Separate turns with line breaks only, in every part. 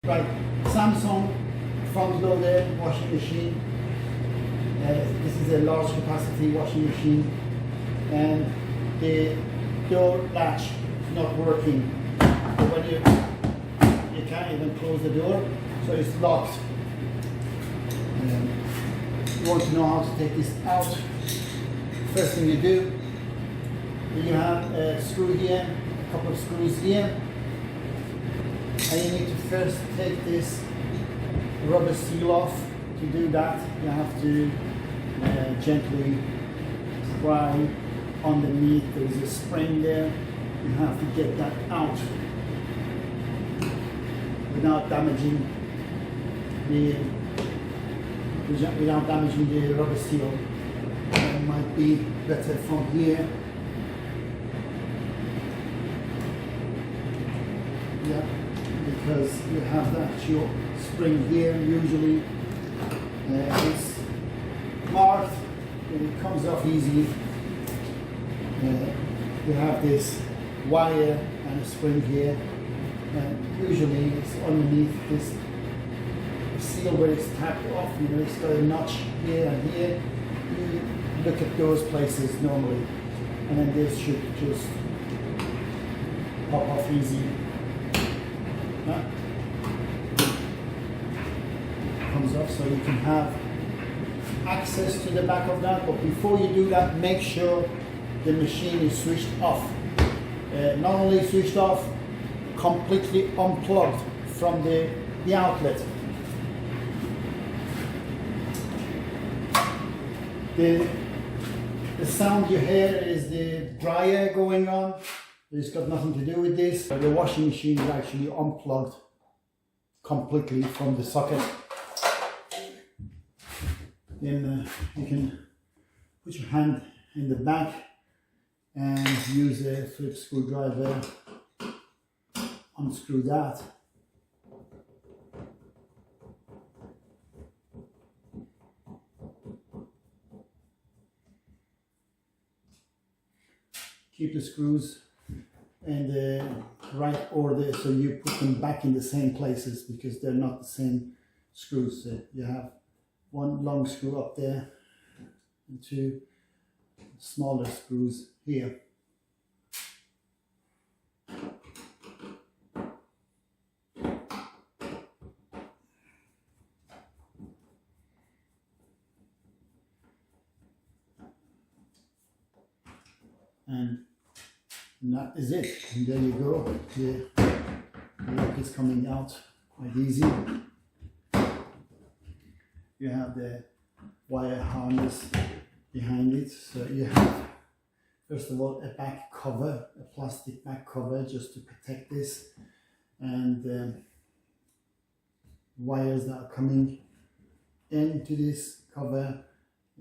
Right, Samsung front loader washing machine. This is a large capacity washing machine, and the door latch is not working. So when you can't even close the door, so it's locked. You want to know how to take this out. First thing you do, you have a screw here, a couple of screws here, and you need to first take this rubber seal off. To do that, you have to gently pry underneath. There is a spring there. You have to get that out without damaging the rubber seal. It might be better from here. Yeah, because you have the actual spring here. Usually it's marked and it comes off easy. You have this wire and a spring here, and usually it's underneath this seal where it's tapped off. You know, it's got a notch here and here. You look at those places normally, and then this should just pop off easy. Comes off, so you can have access to the back of that. But before you do that, make sure the machine is switched off. Not only switched off, completely unplugged from the outlet. The sound you hear is the dryer going on. It's got nothing to do with this. The washing machine is actually unplugged completely from the socket. Then you can put your hand in the back and use a flip screwdriver, unscrew that. Keep the screws in the right order, so you put them back in the same places because they're not the same screws. So you have one long screw up there and two smaller screws here. And that is it. And there you go. The lock is coming out quite easy. You have the wire harness behind it. So you have, first of all, a back cover, a plastic back cover just to protect this. And wires that are coming into this cover,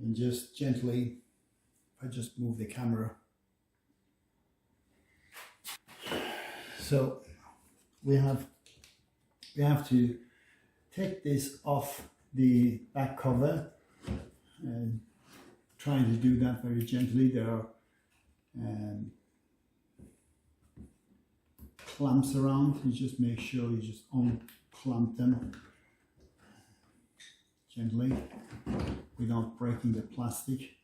and just gently, I just move the camera. So we have to take this off the back cover, and trying to do that very gently. There are clamps around. You just make sure you just unclamp them gently without breaking the plastic,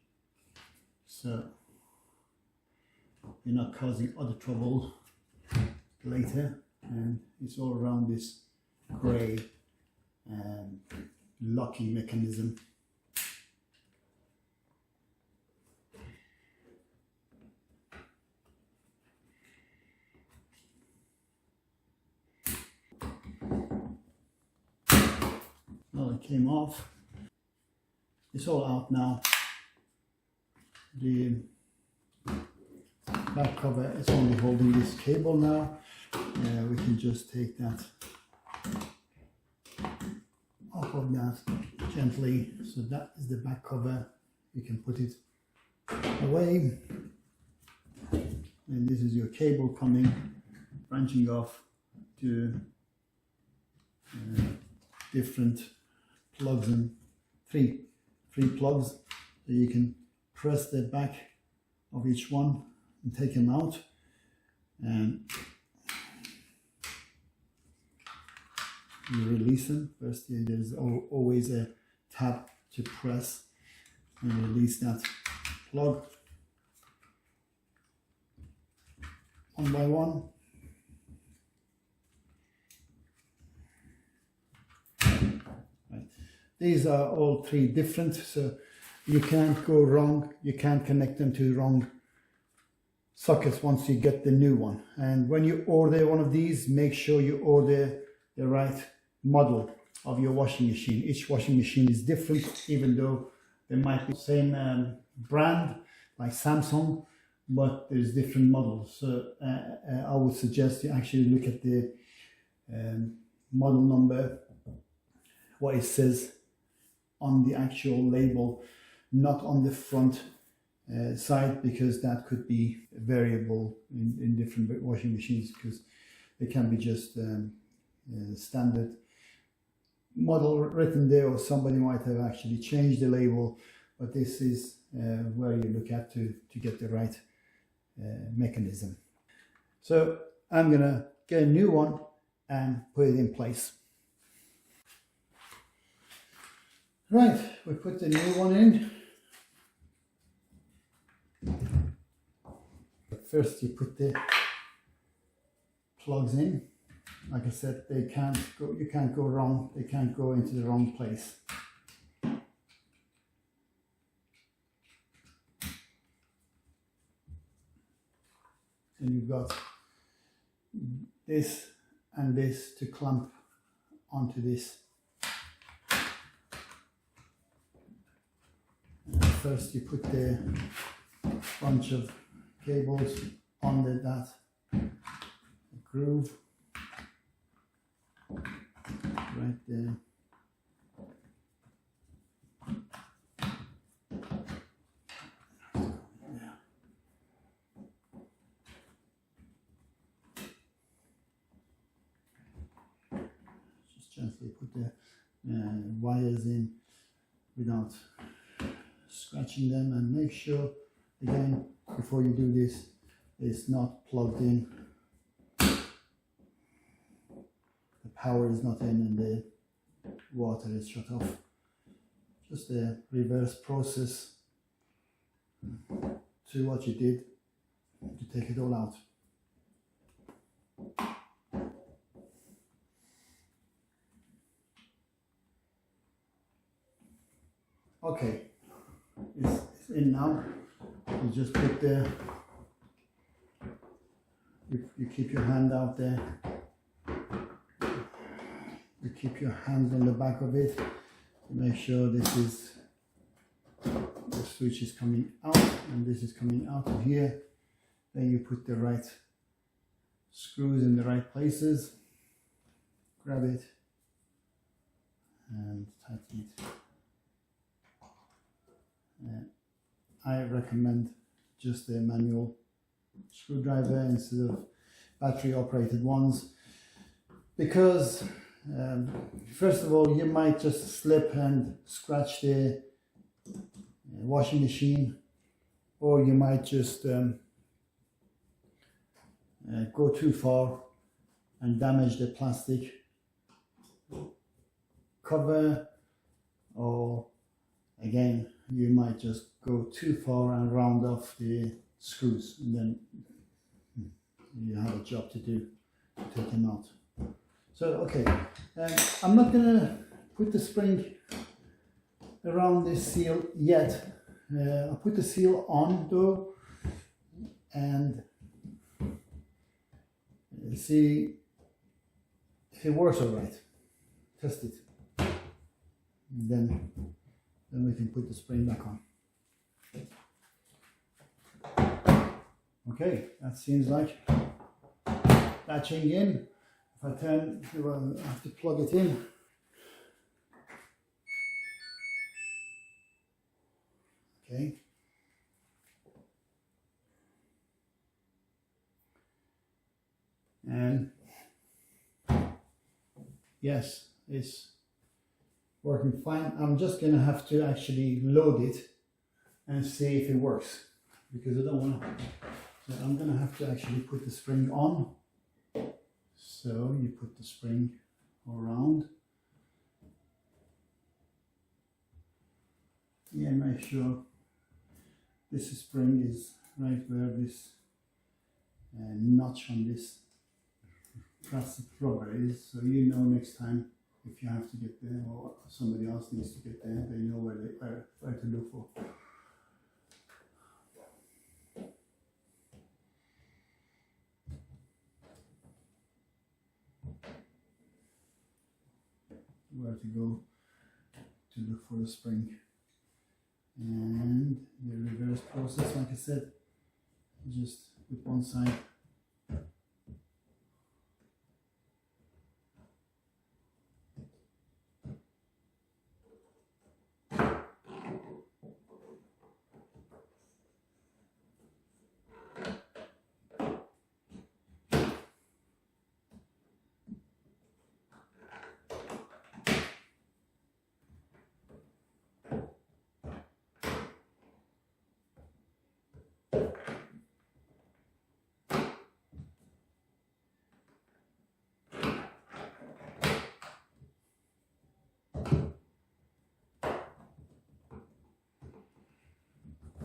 so you're not causing other trouble later. And it's all around this grey locking mechanism. Well, it came off. It's all out now. The back cover is only holding this cable now. We can just take that off of that gently. So that is the back cover. You can put it away. And this is your cable coming, branching off to different plugs, and three plugs. So you can press the back of each one and take them out. And you release them. First, there's always a tab to press and release that plug one by one. Right. These are all three different, so you can't go wrong. You can't connect them to wrong sockets once you get the new one. And when you order one of these, make sure you order the right model of your washing machine. Each washing machine is different, even though they might be the same brand like Samsung, but there's different models. So I would suggest you actually look at the model number, what it says on the actual label, not on the front side, because that could be variable in different washing machines, because it can be just standard model written there, or somebody might have actually changed the label, but this is where you look at to get the right mechanism. So I'm gonna get a new one and put it in place. Right, we put the new one in. First you put the plugs in. Like I said, they can't go, you can't go wrong, they can't go into the wrong place. Then you've got this and this to clamp onto this. And first you put the bunch of cables under that groove right there. Just gently put the wires in without scratching them, and make sure again before you do this it's not plugged in, the power is not in and the water is shut off. Just a reverse process to what you did to take it all out. Okay, it's in now. You just put the, you keep your hand out there, you keep your hand on the back of it to make sure this is, the switch is coming out and this is coming out of here. Then you put the right screws in the right places, grab it and tighten it. I recommend just a manual screwdriver instead of battery operated ones, because first of all you might just slip and scratch the washing machine, or you might just go too far and damage the plastic cover, or again you might just go too far and round off the screws, and then you have a job to do to take them out. So okay, I'm not gonna put the spring around this seal yet. I'll put the seal on though and see if it works all right. Test it, and then we can put the spring back on. Okay, that seems like latching in. If I turn, well, I have to plug it in. Okay. And yes, it's working fine. I'm just going to have to actually load it and see if it works, because I don't want to. So I'm going to have to actually put the spring on. So you put the spring around. Yeah, make sure this spring is right where this notch on this plastic rubber is, so you know next time if you have to get there or somebody else needs to get there, they know where to look for. Where to go to look for the spring. And the reverse process, like I said, just with one side.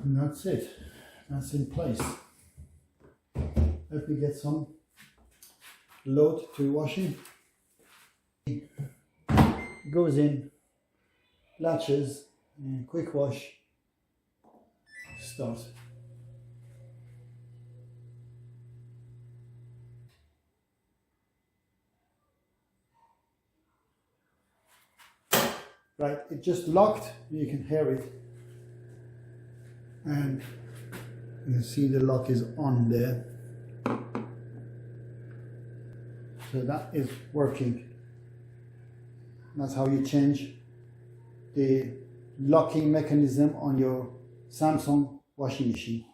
And that's it. That's in place. Let me get some load to washing. Goes in, latches, and quick wash. Start. Right, it just locked. You can hear it. And you can see the lock is on there. So that is working. That's how you change the locking mechanism on your Samsung washing machine.